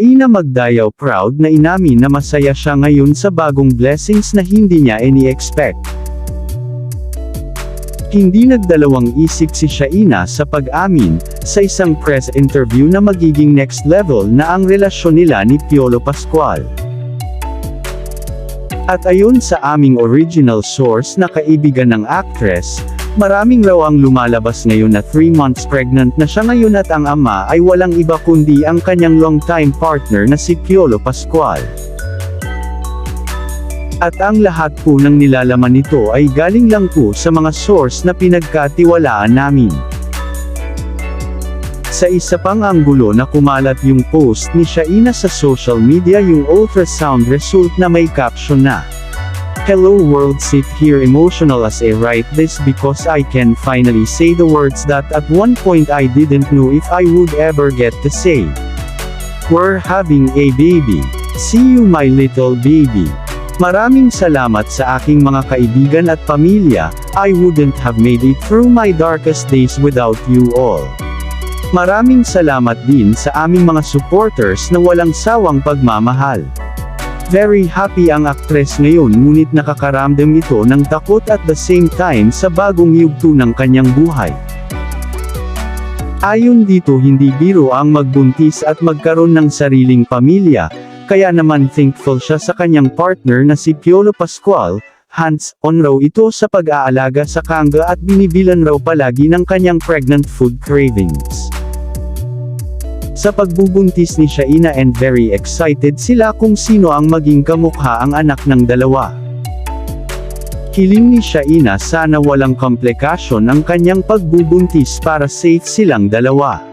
Ina Magdayaw proud na inamin na masaya siya ngayon sa bagong blessings na hindi niya ini-expect. Hindi nagdalawang isip si Shaina sa pag-amin, sa isang press interview na magiging next level na ang relasyon nila ni Piolo Pascual. At ayon sa aming original source na kaibigan ng actress, maraming raw ang lumalabas ngayon na 3 months pregnant na siya ngayon at ang ama ay walang iba kundi ang kanyang long-time partner na si Piolo Pascual. At ang lahat po ng nilalaman nito ay galing lang po sa mga source na pinagkatiwalaan namin. Sa isa pang anggulo na kumalat yung post ni Shaina sa social media yung ultrasound result na may caption na, "Hello world, sit here emotional as I write this because I can finally say the words that at one point I didn't know if I would ever get to say. We're having a baby. See you my little baby. Maraming salamat sa aking mga kaibigan at pamilya, I wouldn't have made it through my darkest days without you all. Maraming salamat din sa aming mga supporters na walang sawang pagmamahal." Very happy ang aktres ngayon ngunit nakakaramdam ito ng takot at the same time sa bagong yugto ng kanyang buhay. Ayon dito hindi biro ang magbuntis at magkaroon ng sariling pamilya, kaya naman thankful siya sa kanyang partner na si Piolo Pascual, hands-on raw ito sa pag-aalaga sa kangga at binibilan raw palagi ng kanyang pregnant food cravings. Sa pagbubuntis ni Shaina and very excited sila kung sino ang maging kamukha ang anak ng dalawa. Hiling ni Shaina sana walang komplikasyon ang kanyang pagbubuntis para safe silang dalawa.